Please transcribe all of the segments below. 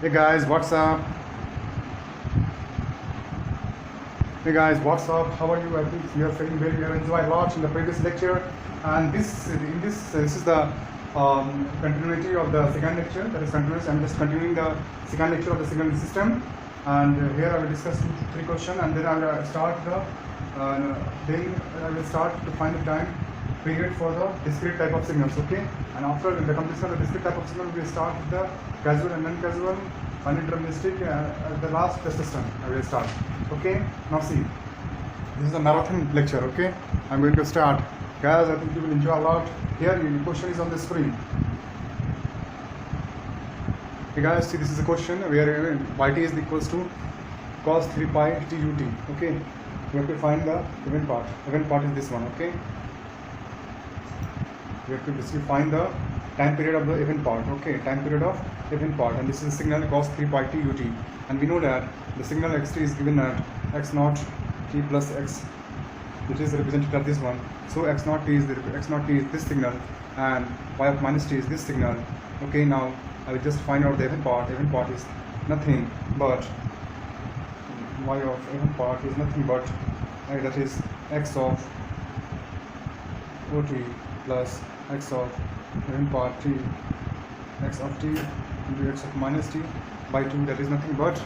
Hey guys, what's up? Hey guys, what's up? How are you? I think you are feeling well. You have enjoyed a lot in the previous lecture, and this is the continuity of the second lecture. That is continuous. I'm just continuing the second lecture of the signal system, and here I will discuss three questions, and then I will start to find the time period for the discrete type of signals. Okay, and after the completion of the discrete type of signal, we will start with the causal and non-causal, undeterministic, at the last the system. I will start. Okay, now see, this is a marathon lecture. Okay, I'm going to start. Guys, I think you will enjoy a lot. Here, the question is on the screen. Okay, guys, see, this is a question where yt is equals to cos 3 pi t ut. Okay, we have to find the event part. Event part is this one. Okay, we have to basically find the time period of the event part. Okay, time period of event part, and this is the signal cos 3 pi t ut, and we know that the signal xt is given at x naught t plus x, which is represented as this one. So x naught t is this signal, and y of minus t is this signal. Okay, now I will just find out the event part. Event part is nothing but y of event part is nothing but that is x of ot plus x of event part t, x of t into x of minus t by 2, that is nothing but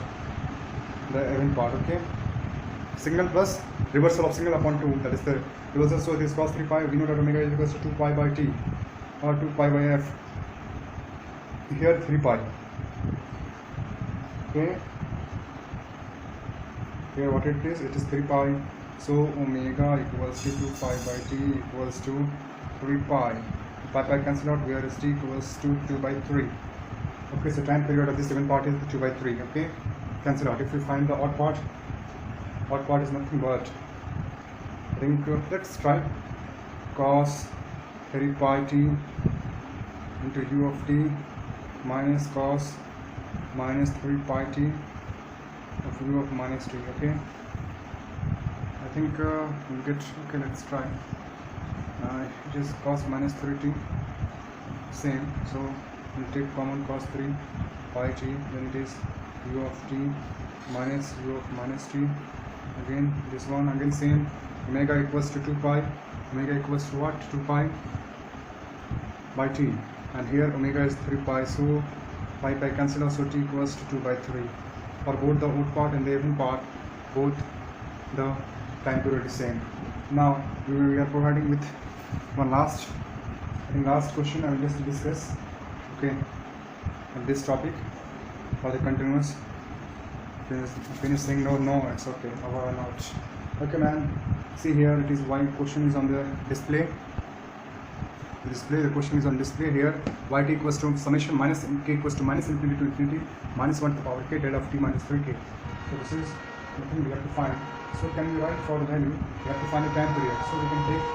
the event part. Okay, signal plus reversal of signal upon 2, that is the reversal. So this cos 3 pi, we know that omega is equals to 2 pi by t or 2 pi by f. Here 3 pi. Okay, here what it is 3 pi. So omega equals to 2 pi by t equals to 3 pi. Pi cancel out, where is t equals to 2 by 3. Okay, so time period of this event part is 2 by 3. Okay, cancel out. If you find the odd part is nothing but, I think let's try cos 3 pi t into u of t minus cos minus 3 pi t of u of minus t. Okay, I think we'll get, okay, let's try. It is cos minus 3t, same, so we'll take common cos 3 pi t, then it is u of t minus u of minus t. Again this one, again same, omega equals to 2 pi, omega equals to what, 2 pi by t, and here omega is 3 pi, so pi cancel out, so t equals to 2 by 3. For both the odd part and the even part, both the time period is same. Now we are providing with one last question I will just discuss. Okay, on this topic for the continuous. Finish saying no, it's okay, or not. Okay, man, see here it is y question is on the display. The question is on display here. Yt equals to summation minus k equals to minus infinity to infinity minus 1 to the power k del of t minus 3k. So this is the thing we have to find. So can we write for the value? We have to find the time period. So we can take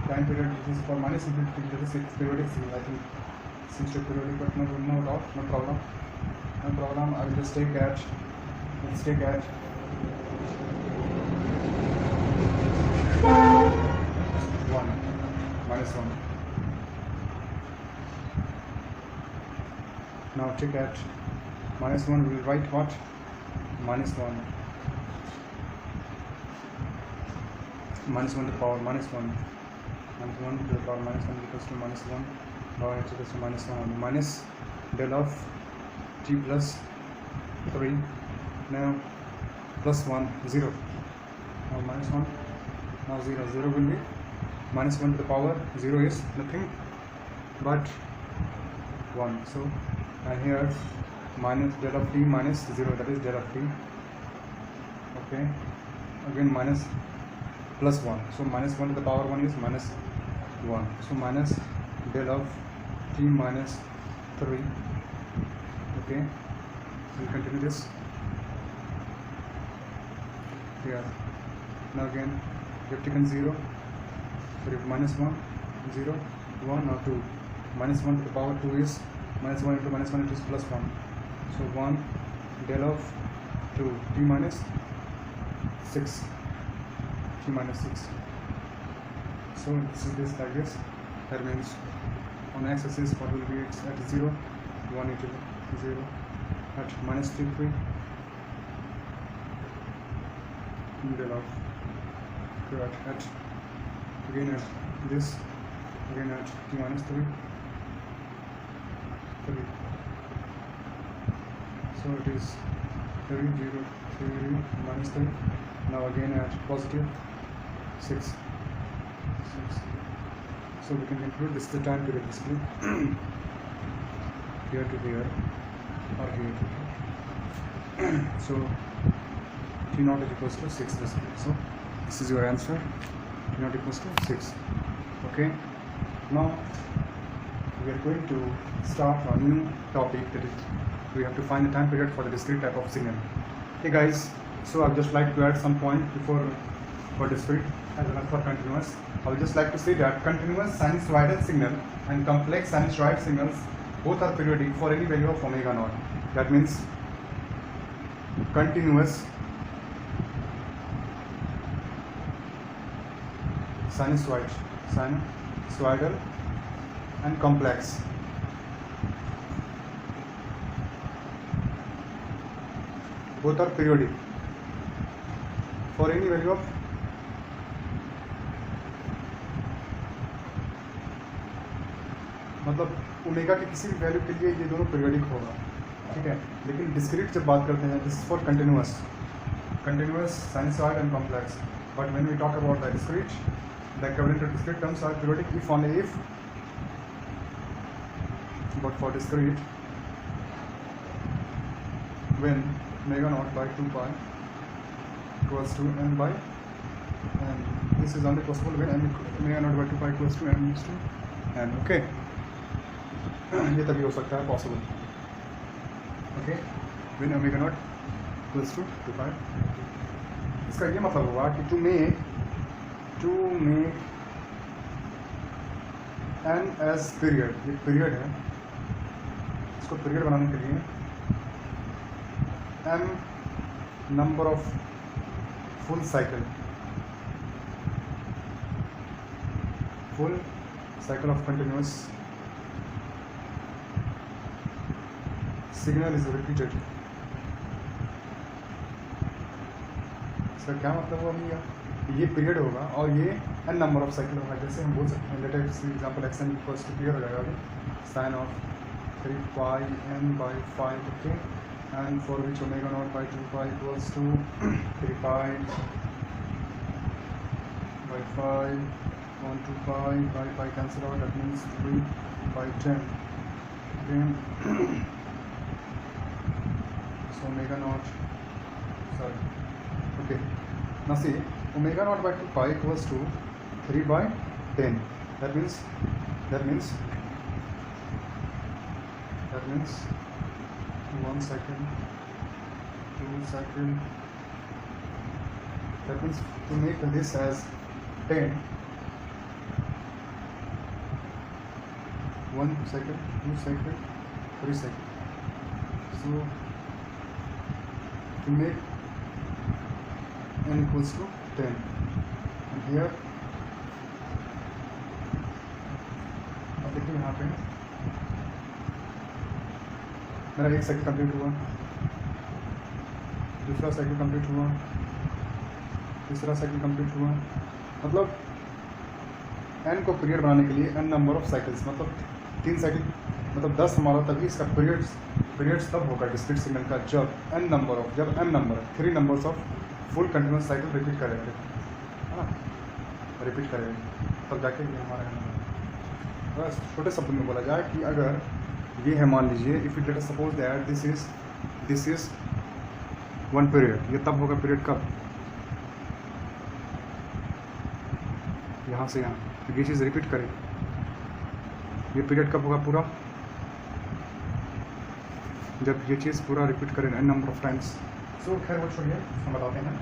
time period, which is for minus infinity to this is periodic signal. I think seems to periodic, but no problem. I will just take at, let's take at 1 minus 1. Now take at minus 1, we will write what? Minus 1. Minus 1 to the power minus 1. Minus 1 to the power minus 1 equals to minus 1. Power h equals to minus 1. Minus del of t plus 3. Now plus 1, 0. Now minus 1. Now 0. 0 will be minus 1 to the power 0 is nothing but 1. So and here minus del of t minus 0, that is del of t. Okay, again minus plus 1. So minus 1 to the power 1 is minus 1. So minus del of t minus 3. Okay, we'll continue this here. Now again we have taken 0. So if minus 1, 0, 1 or 2. Minus 1 to the power 2 is minus 1 into minus 1, it is plus 1. So 1 del of 2 t minus 6. T minus 6. So this is this like this. That means on x-axis what will be x at 0, 1 into 0, at minus 3 3 middle of at again at this again at t minus 3 3, so it is 3 0 3 minus 3. Now again at positive 6 6, so we can conclude this is the time period basically here to here or here to here. So t naught is equals to 6 basically. So this is your answer, t naught equals to 6. Okay, now we are going to start a new topic, that is we have to find the time period for the discrete type of signal. Okay guys, so I would just like to add some point before for discrete as well as for continuous. I would just like to say that continuous sinusoidal signal and complex sinusoid signals both are periodic for any value of omega naught. That means continuous sinusoidal and complex both are periodic for any value of मतलब omega के किसी भी value के लिए ये दोनों periodic होगा, ठीक है। लेकिन डिस्क्रीट जब बात करते हैं, this for continuous sinusoid and complex, but when we talk about the discrete, the equivalent to discrete terms are periodic if only if, but for discrete when omega naught by 2 pi equals to n by n, this is only possible when omega naught by 2 pi equals to n is to n. Okay, ये तभी हो सकता है possible. Okay, when omega not equals to 2 pi, इसका ये मतलब हुआ कि to make n as period, ये पीरियड है, इसको पीरियड बनाने के लिए m number of full cycle of continuous signal is repeated. इसका क्या मतलब हुआ भैया, ये पीरियड होगा और ये n नंबर ऑफ साइकिल होगा। जैसे हम बोल सकते हैं, let us see example xn equals to period हो जाएगा अभी sine of 3 pi n by 5, okay, and for which omega not by 2 pi equals to 3 pi by 5 1 2 pi cancel out, that means 3 by 10 again. So omega naught, sorry, okay, now see omega naught by 2 pi equals to 3 by 10, that means 1 second 2 second, that means to make this as 10, 1 second 2 second 3 second, so to make n equals to 10, and here अब देखिए यहाँ पे मेरा एक cycle complete हुआ, दूसरा cycle complete हुआ, तीसरा साइकिल कंप्लीट हुआ, मतलब n को पीरियड बनाने के लिए n नंबर ऑफ साइकिल्स, मतलब 3 साइकिल मतलब 10 हमारा, तभी इसका पीरियड्स तब होगा डिस्क्रीट सिग्नल का जब m number 3 numbers of full continuous cycle repeat करेंगे, है ना, रिपीट करेंगे, तब जाके ये हमारा बस छोटे शब्द में बोला जाए कि अगर ये है, मान लीजिए if it let us suppose that this is 1 period, ये तब होगा पीरियड कब, यहाँ से यहाँ, ये चीज़ रिपीट करें, ये पीरियड कब होगा पूरा, जब ये चीज़ पूरा रिपीट करें n number of times. So खैर वो छोड़िए, हम बताते हैं।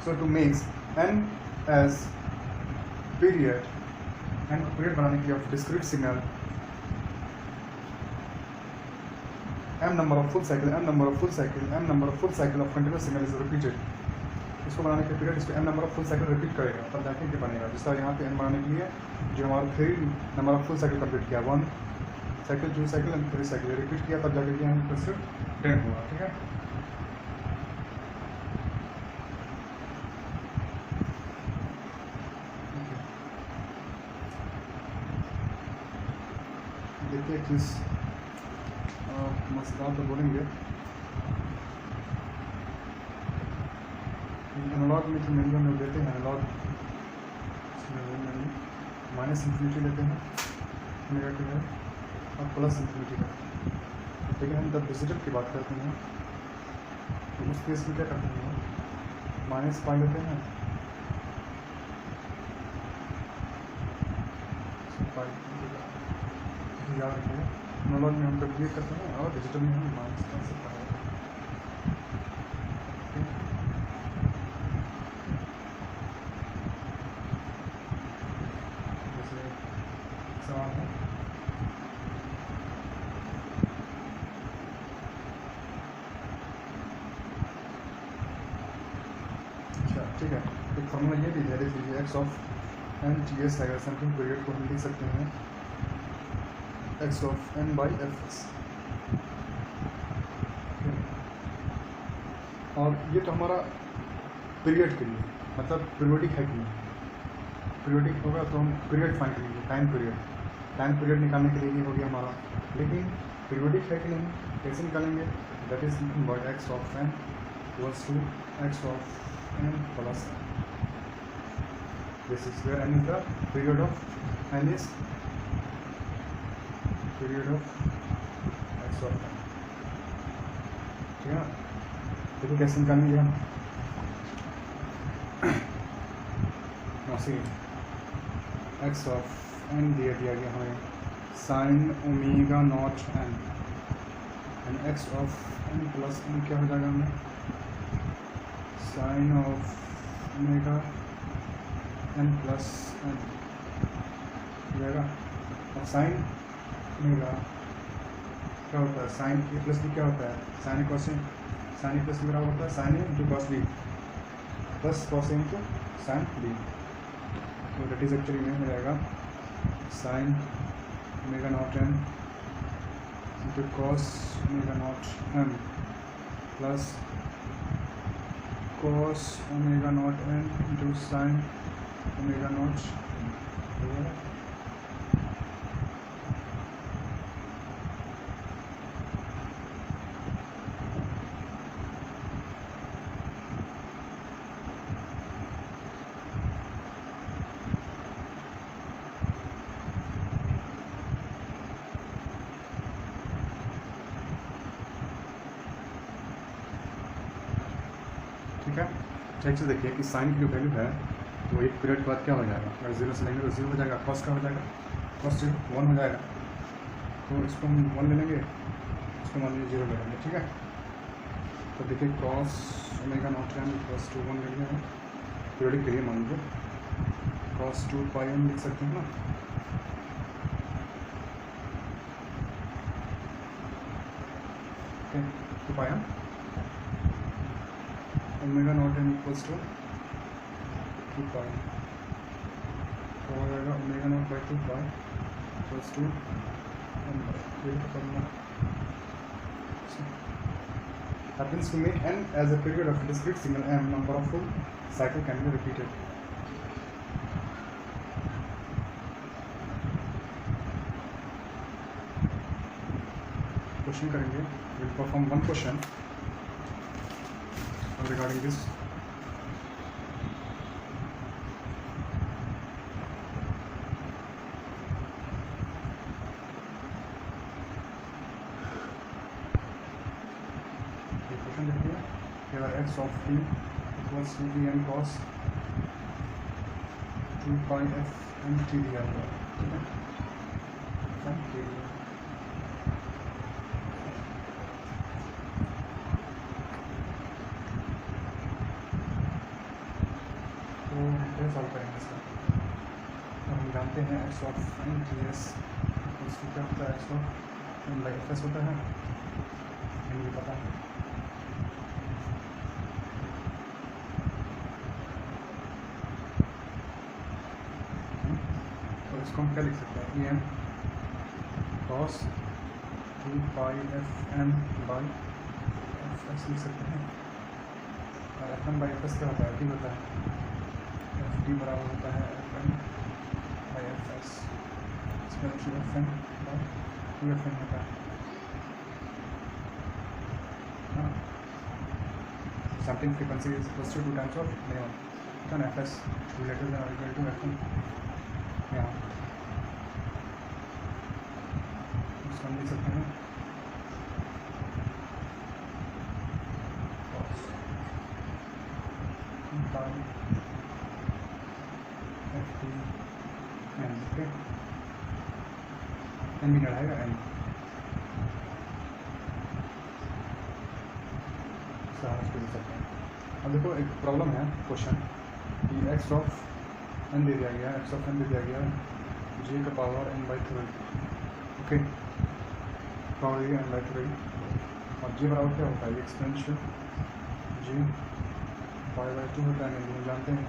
So to makes n as period, n को पीरियड बनाने के लिए of discrete signal m number of full cycle of continuous signal is repeated. इसको बनाने के पीरियड इसको m number of full cycle repeat करेगा, तब जाके ये बनेगा। जिस तरह यहाँ पे n बनाने के लिए जो हमारा 3 number of full cycle complete किया, 1 cycle 2 cycle and 3 cycle repeat किया, तब जाके यहाँ 10 हुआ, ठीक है। देखिए किस मसला तो बोलेंगे एनालॉग में जो मेन्यू हम लेते हैं, एनालॉग माइनस इन्फिनिटी लेते हैं नेगेटिव है और प्लस इन्फिनिटी का। लेकिन हम जब डिजिटल की बात करते हैं तो उस केस में क्या करते हैं, माइनस पाई लेते हैं, याद रखिए एनालॉग में हम जब ये करते हैं और डिजिटल में हम माइनस पाई से पाई। सवाल है अच्छा, ठीक है। एक फॉर्मूला ये भी है, देख लीजिए x of n t s अगर समथिंग पीरियड को हम लिख सकते हैं x of n by F s. और ये तो हमारा पीरियड के लिए, मतलब पीरियोडिक है कि नहीं, पीरियोडिक होगा तो हम पीरियड फाइंड करेंगे, टाइम पीरियड निकालने के लिए ये हो गया हमारा। लेकिन पीरियोडिक है कि नहीं, कैसे निकालेंगे, that is nothing but x of n equals to x of n plus this is where n is the period of n is period of x of n, ठीक है ना। देखो कैसे निकालेंगे हम, एक्स ऑफ एन दिया गया हमें sine omega not n and x of n plus n क्या हो जाएगा हमें sine of omega n plus n हो जाएगा। अब साइन ओमेगा क्या होता है, साइन ए प्लस बी क्या होता है, sine A cos A, sine A plus B बराबर होता है sine A into cos B plus cos A into sine B. तो दैट इज एक्चुअली में हो जाएगा sine omega not n into cos omega not n plus cos omega not n into sine omega naught. ठीक है, ठीक से देखिए कि साइन की जो वैल्यू है वो एक पीरियड के बाद क्या हो जाएगा, अगर जीरो से लेंगे तो जीरो हो जाएगा, कॉस का हो जाएगा, कॉस जीरो वन हो जाएगा, तो इसको हम वन ले लेंगे, इसको मान लीजिए जीरो ले लेंगे, ठीक है। तो देखिए cos omega not n plus two one ले लिया है पीरियडिक के लिए, मान लीजिए कॉस टू पाई एन लिख सकते हैं ना, two pi n omega not n equals to two pi, तो हो जाएगा omega not by two pi equals to n by करना। Happens to me n as a period of discrete signal m, number of full cycle can be repeated. Question करेंगे, we'll perform one question regarding this. Here x of t equals to en cos 2 pi f n t दिया हुआ है, ठीक है। तो क्या solve करेंगे इसका, तो हम जानते हैं x of n t s equals to क्या होता है, x of n by F s होता है, मुझे पता है। इसको हम क्या लिख सकते हैं, en cos 2 pi f n by f लिख सकते हैं। और f n by F s क्या होता है, टी होता है, एफ टी बराबर होता है F n by F S, इसमें two F n by two F n होता है। Sampling frequency is equals to 2 times of neon. Then fs greater than or equal to fn. यहाँ इसको हम लिख सकते हैं ft n, ओके, n भी रहेगा n, अब देखो एक प्रॉब्लम है क्वेश्चन कि एक्स ऑफ एन दे दिया गया, एक्स ऑफ एन दे दिया गया जे का power n by 3, okay, power दिया एन बाई 3, और जे बराबर क्या होता है, एक्सपेंशन जे पाई बाई 2 होता है, हम जानते हैं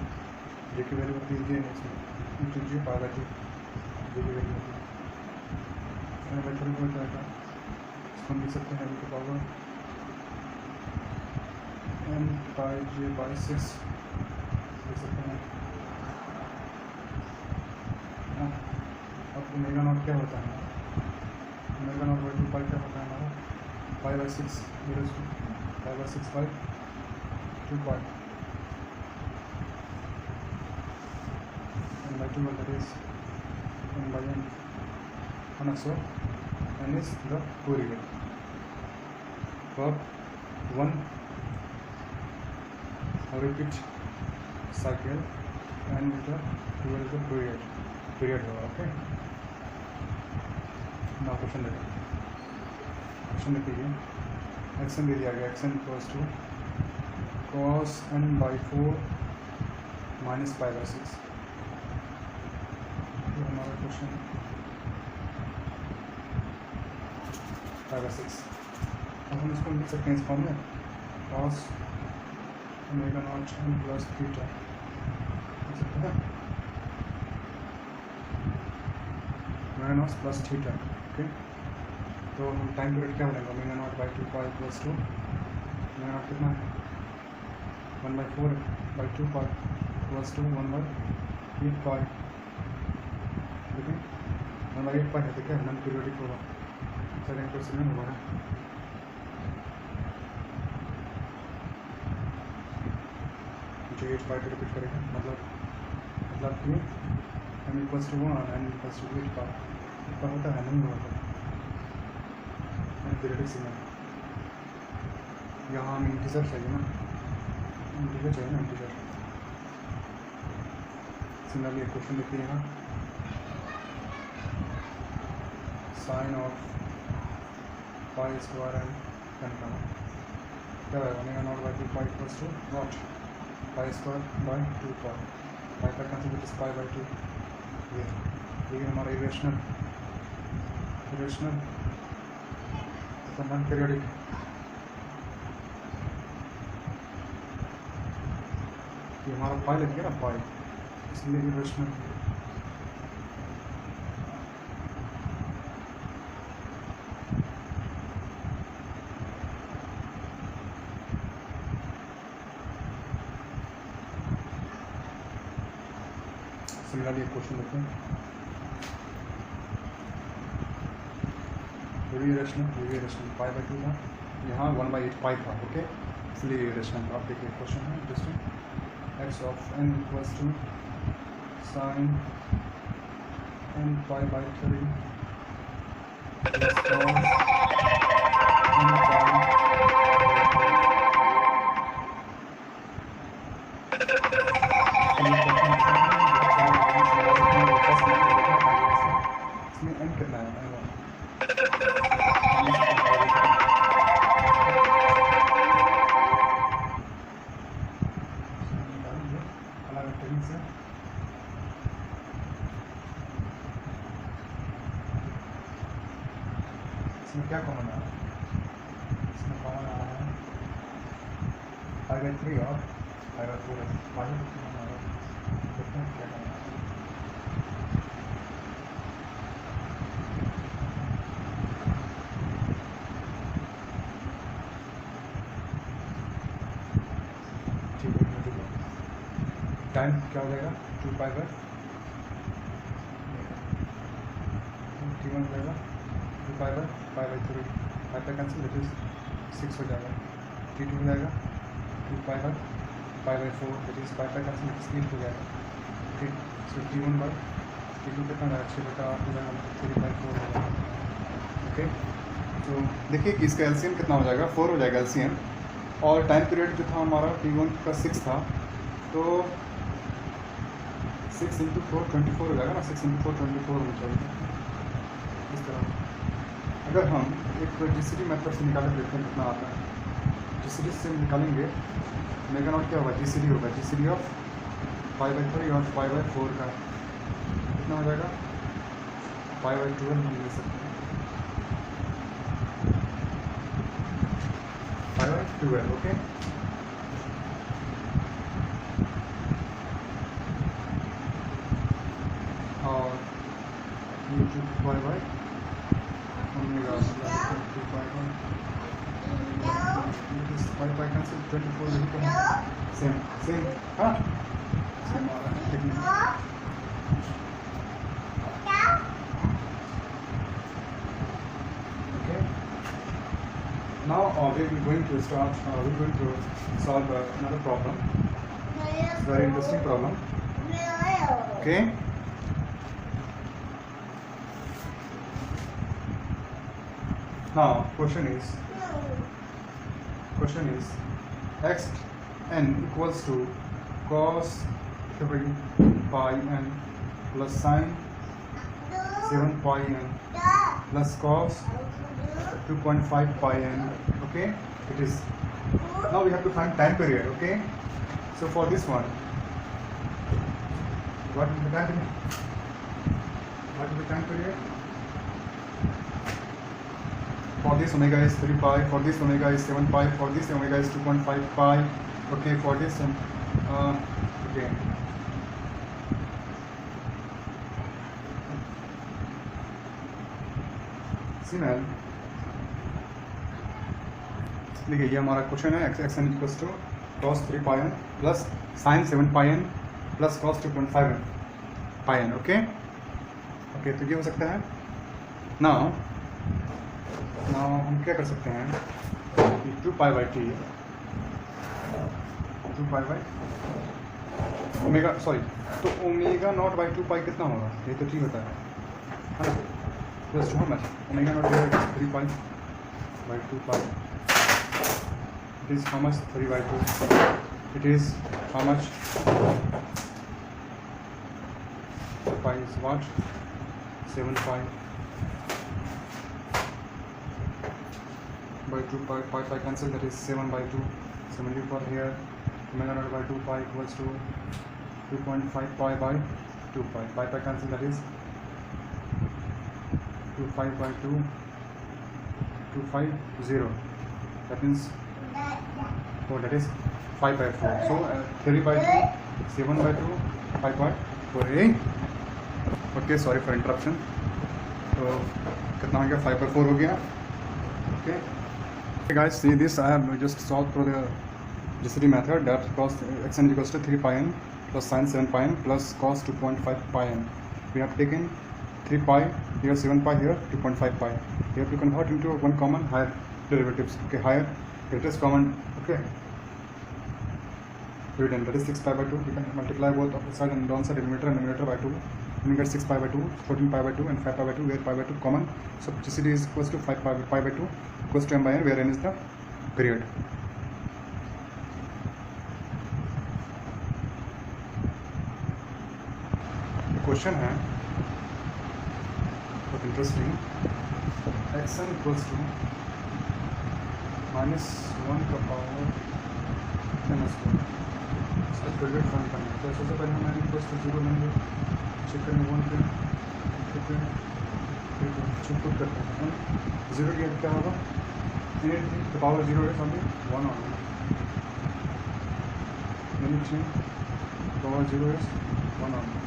जे की वैल्यू होती है जे इसमें जे पाई बाई 2, जे की वैल्यू होती है एन बाई 3 हो जाएगा, इसको हम लिख सकते हैं एन का power n by j by 6 लिख सकते हैं। अब ओमेगा नॉट क्या होता है, ओमेगा नॉट बाई 2 पाई क्या होता है हमारा, pi by 6 pi by 6 by 2 pi n by 2, that is n by n, है ना। So n is the period for 1 repeat cycle and with the period होगा, ओके। ना क्वेश्चन देखिए, एक्सन दे दिया गया, x n equals to cos n by 4 minus pi by 6, ये हमारा क्वेश्चन पाई बाई 6। अब हम इसको लिख सकते हैं इस फॉर्म में cos omega naught n plus theta, omega naught plus theta, okay. तो हम टाइम पीरियड क्या बनेगा, omega naught by 2 pi plus 2, omega naught कितना है 1 by 4 by 2 pi plus 2 1 by 8 पाई, ठीक है, 1 बाई 8 पाई है, ठीक है, नॉन पीरियडिक होगा, सेकेंड क्वेश्चन में होगा ना। जो 8 पाई रिपीट करेगा, मतलब कि n equals to 1 n equals to 8 pi पर होता है, नहीं होता पीरियडिक सिग्नल। यहाँ हम इंटीजर चाहिए ना, इंटीजर चाहिए ना, इंटीजर सिग्नल। ये क्वेश्चन देखिए यहाँ, sine of pi square n n का क्या है, omega not by 2 pi equals to not pi square by 2 pi, pi का कैंसिल विद पाई बाई 2, ये हमारा इरेशनल तो नॉन पीरियडिक, ये हमारा पाई लग गया ना पाई, इसलिए इरेशनल। सिमिलरली क्वेश्चन देखते हैं, रेशनल पाई बाई 2 था, यहाँ 1 बाई 8 पाई था, ओके, इसलिए रेशनल। आप देखिए क्वेश्चन है interesting, x of n equals to sine n pi by 3 plus cos n pi, इसमें एन कितना है, इसमें क्या कॉमन आ रहा है, इसमें कॉमन आ रहा है पाई बाई 3 और पाई बाई 4 पाई कॉमन आ रहा है, देखते हैं क्या कॉमन आ रहा है। टाइम क्या हो जाएगा 2 पाई बाय T1 हो जाएगा 2 पाई बाय 3 पाई का कैंसिल दैट इज 6 हो जाएगा T2 हो जाएगा 2 pi by 4 that is pi का कैंसिल दैट इज 8 हो जाएगा okay so T1 bye T2 कितना है 6 बटा 8 हो जाएगा 3 बाई 4 हो जाएगा ओके तो देखिए कि इसका एलसीएम कितना हो जाएगा 4 हो जाएगा एलसीएम और टाइम पीरियड जो था हमारा T1 का 6 था तो 6 इंटू 4 24 हो जाएगा ना 6 इंटू 4 24 होना चाहिए इस तरह अगर हम एक जीसीडी मेथड से निकाल देते हैं कितना आता है जीसीडी से निकालेंगे मेगा नॉट क्या होगा जीसीडी होगा जीसीडी ऑफ 5/3 और 5/4 का कितना हो जाएगा 5/12 हम ले सकते हैं 5/12 ओके और ये 2 pi by omega 2 pi by 5 pi cancel 24 यही तो है सेम हाँ सेम आ रहा है technique okay now we're going to solve another problem. It's a very interesting problem. Okay. Now question is x n equals to cos 3 pi n plus sin 7 pi n plus cos 2.5 pi n. Okay, it is now we have to find time period. Okay, so for this one what is the time period? For this omega is 3 pi, for this omega is 7 pi, for this omega is 2.5 pi. Okay, for this again similar देखिए ये हमारा question है x n equals to cos 3 pi n plus sine 7 pi n plus cos 2.5 pi n okay तो ये हो सकता है now हम क्या कर सकते हैं कि 2 pi by T 2 pi by omega sorry तो ओमेगा नॉट बाई 2 पाई कितना होगा ये तो ठीक होता है plus too much omega naught by 3 pi by 2 pi it is how much 3 by 2 it is how much pi is what 7 pi by 2 pi cancel that is 7 by 2 7 for here omega naught by 2 pi equals to 2.5 pi by 2 pi cancel that is 2 5 by 2 250 that means that is 5 by 4 so 3 by 2 7 by 2 5 by 4 okay sorry for interruption तो कितना हो गया 5 by 4 हो गया okay guys see this I have just solved through the GCD method that cos x n equals to 3 pi n plus sin 7 pi n plus cos 2.5 pi n we have taken 3 pi here 7 pi here 2.5 pi we have to convert into one common higher derivatives okay higher greatest common okay dividend that is 6 pi by 2 you can multiply both opposite and downside numerator and numerator by 2 you get 6 pi by 2 14 pi by 2 and 5 pi by 2 where pi by 2 common so GCD is equals to 5 pi by 2 equals to m by n where n is the period the question है बहुत interesting x n equals to -1 का power n square इसका product find करना है तो सबसे पहले हमें इक्वल्स टू 0 लेंगे चेक करेंगे 1 पे चेक करते हैं 0 की क्या होगा the power 0 is only 1 only when you change power 0 is 1 only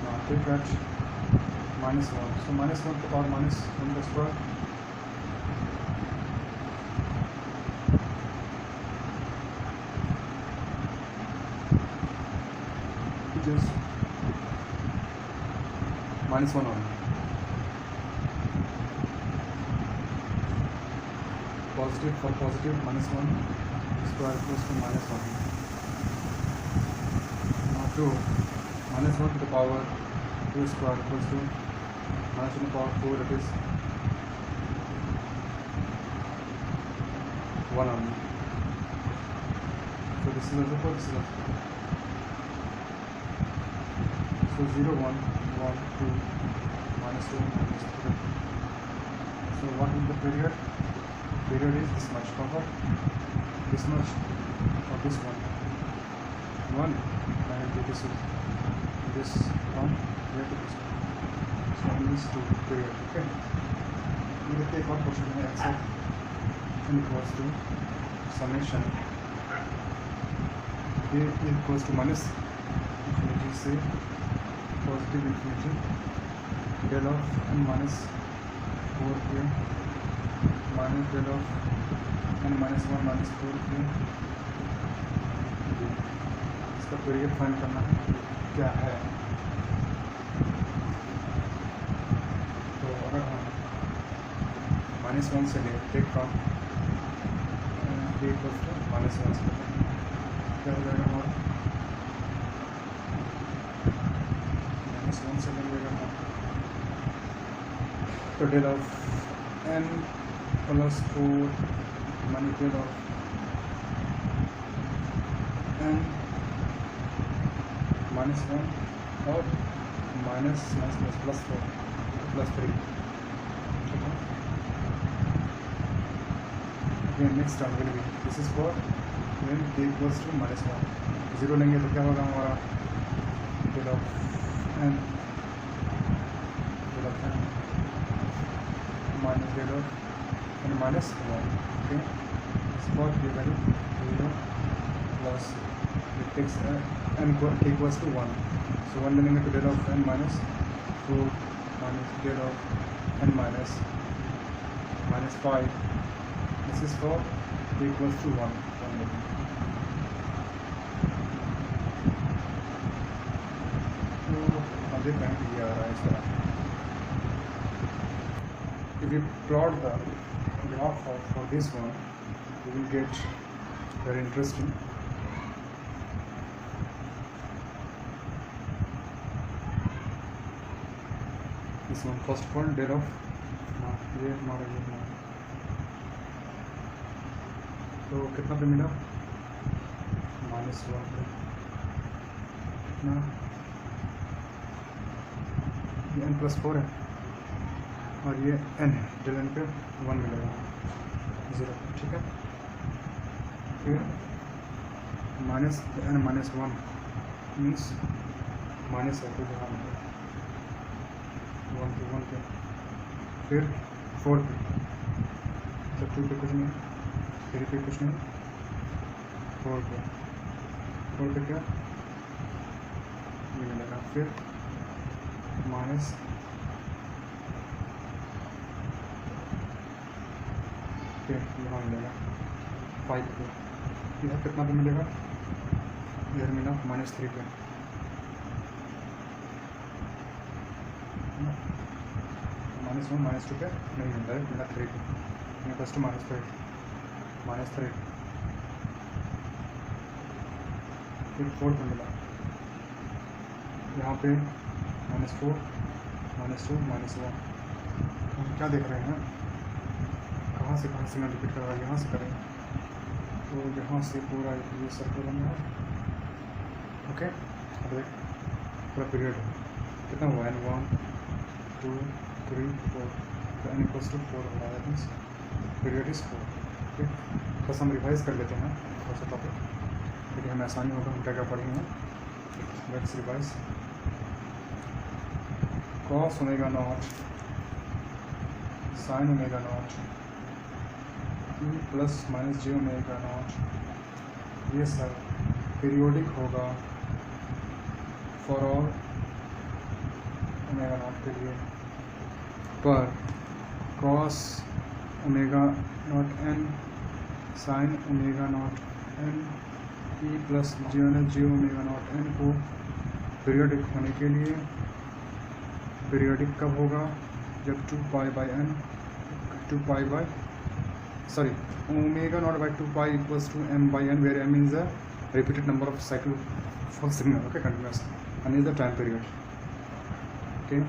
now take that -1 so -1 to power -1 का square -1 on, positive for positive -1 square equals to -1. Now 2 -1 to the power 2 square equals to -1 to the power 4, that is 1 only. So this is also 4, this is also 4. So 0 1 1 2 -2 -3. So what is the period? Period is this much power, this much for this one 1, and this is this from here to this one. So these two period. Okay, we will take one question in x of n equals to summation a equals to minus infinity से positive infinity del of n minus 4k minus del of n minus 1 minus 4k. इसका period find करना क्या है. तो अगर हम -1 से ले टेक फ्रॉम इक्वल्स टू -1 से क्या हो जाएगा हमारा -1 से लगेगा तो del of n plus 4 minus del of n -1 और माइनस प्लस 4 प्लस 3. ठीक है. Again next term will be this is for when k equals to -1. 0 लेंगे तो क्या होगा हमारा del of n minus del of n minus 1. Okay, for k value 0 plus it takes n equals to 1. So 1 लेंगे तो del of n minus 4 minus del of n minus 5. This is for k equals to 1. देख रहे हैं कि ये आ रहा है इस तरह. If you plot the graph for this one, you will get very interesting. This one first of all del of ये हमारा तो कितना पे मिला -1 पे कितना ये n+4 है और ये n है. डेल n पे 1 मिलेगा 0. ठीक है. फिर माइनस n -1 मीन्स माइनस है तो यहाँ 1 पे फिर 4 पे मतलब 2 पे कुछ नहीं, 3 पे कुछ नहीं, 4 पे क्या ये मिलेगा. फिर माइनस पे यहाँ मिलेगा 5 पे. इधर कितना पे मिलेगा, इधर मिला -3 पे. -1 -2 पे नहीं मिलता है, मिला 3 पे. फर्स्ट -3 फिर 4 पे मिला. यहाँ पे -4 -2 -1. हम क्या देख रहे हैं, कहाँ से मैं रिपीट कर रहा हूँ, यहाँ से करें तो यहाँ से पूरा ये सर्कल बन रहा है. ओके, अब देख पूरा पीरियड कितना हुआ है 1 2 3 4 तो n = 4 हो रहा है. Means period is 4. ठीक, बस हम रिवाइज कर लेते हैं थोड़ा सा टॉपिक लेकिन हमें आसानी होगा. हम क्या क्या पढ़ेंगे, let's revise. cos ω0 sin ω0 e plus minus j⍵0 ये सब पीरियोडिक होगा फॉर ऑल ω0 के लिए. पर cos ω0 n sin ω0 n e plus j⍵0 n को पीरियोडिक होने के लिए पीरियोडिक कब होगा? जब 2 pi by n, 2 pi by omega naught by 2 pi equals to m by n, where m is the repeated number of cycle for signal, okay, continuous, and is the time period, okay.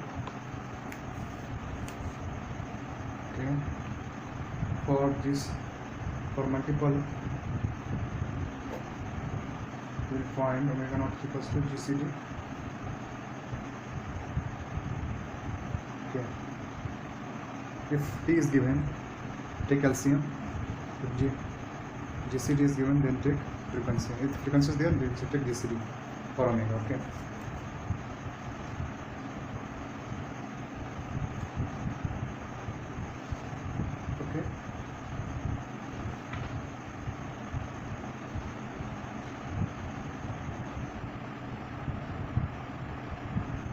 For this, for multiple, we will find omega naught equals to GCD, okay. If t is given, take LCM. If GCD is given, then take frequency. If frequency is there, then take GCD for omega, okay.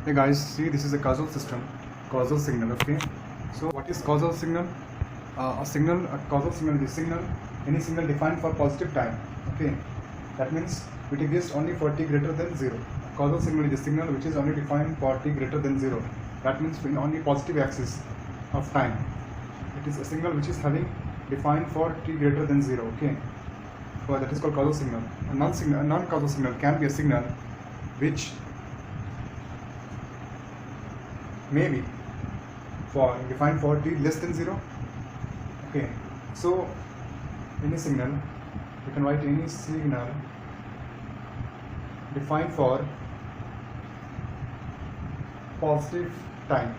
Hey guys, see, this is a causal system, causal signal, okay. So what is causal signal? A causal signal is a signal, any signal defined for positive time, okay. That means it exists only for t greater than 0. Causal signal is a signal which is only defined for t greater than 0. That means in only positive axis of time. It is a signal which is having defined for t greater than 0, okay. So that is called causal signal. A non-causal signal can be a signal which may be defined for t less than 0, okay. So any signal, you can write any signal defined for positive time,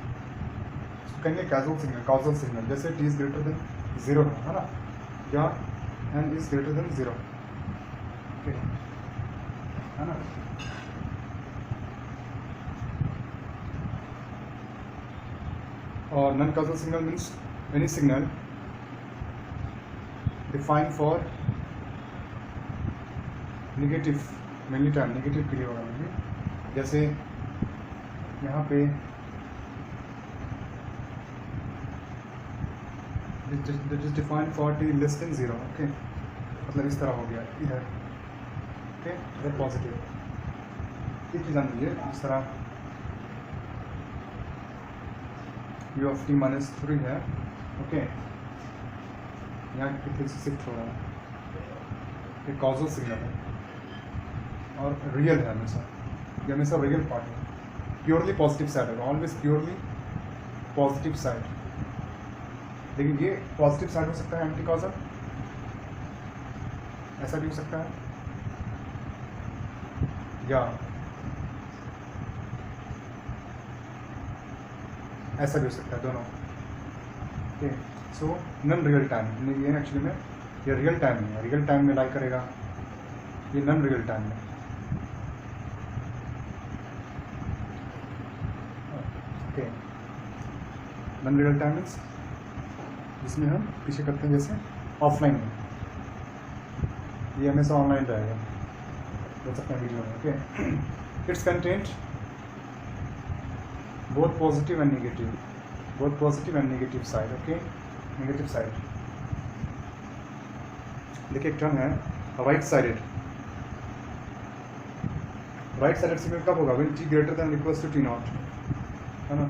so कहेंगे causal signal, जैसे t is greater than 0 है ना, या n is greater than 0, okay, है ना. Or non-causal signal means any signal defined for negative, mainly time, negative के लिए होगा मुझे. जैसे यहाँ पे that is defined for t less than 0, okay. मतलब इस तरह हो गया इधर, okay, इधर पॉजिटिव, ये चीज़ जान लीजिए. इस तरह u of t minus 3 है, ओके. यहाँ कितने से शिफ्ट हो रहा है, ये कॉजल सिग्नल है और रियल है हमेशा, ये हमेशा रियल पार्ट है, प्योरली पॉजिटिव साइड है, ऑलवेज प्योरली पॉजिटिव साइड. लेकिन ये पॉजिटिव साइड हो सकता है एंटी कॉजल, ऐसा भी हो सकता है, या ऐसा भी हो सकता है, दोनों, okay. So non real time, ये एक्चुअली में ये रियल टाइम नहीं है, रियल टाइम में लाई करेगा, ये नॉन रियल टाइम में, okay. Non real time means जिसमें हम पीछे करते हैं जैसे ऑफलाइन में, ये हमेशा ऑनलाइन रहेगा, देख सकते हैं वीडियो में, okay. It's content both positive and negative side, okay. Negative side, देखिए एक टर्म है राइट साइडेड सिग्नल कब होगा? when t greater than or equals to t naught, है ना.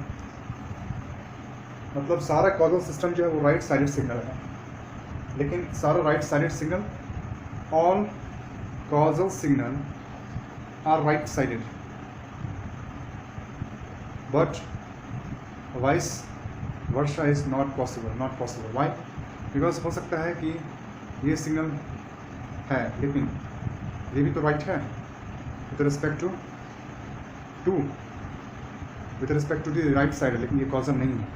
मतलब सारा कॉजल सिस्टम जो है वो राइट साइडेड सिग्नल है, लेकिन सारा right sided signal, all causal signal are right sided, but vice versa is not possible. Why? Because हो सकता है कि ये सिग्नल है लेकिन ये भी तो राइट है with respect to the right side, लेकिन ये causal नहीं है,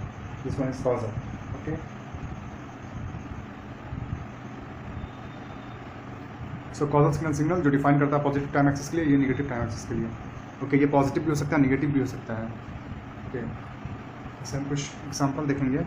this one is causal, okay. So causal signal जो डिफाइन करता है पॉजिटिव टाइम एक्सिस के लिए, ये नेगेटिव टाइम एक्सिस के लिए, ओके. ये पॉजिटिव भी हो सकता है, नेगेटिव भी हो सकता है, ओके. इससे हम कुछ एग्जांपल देखेंगे.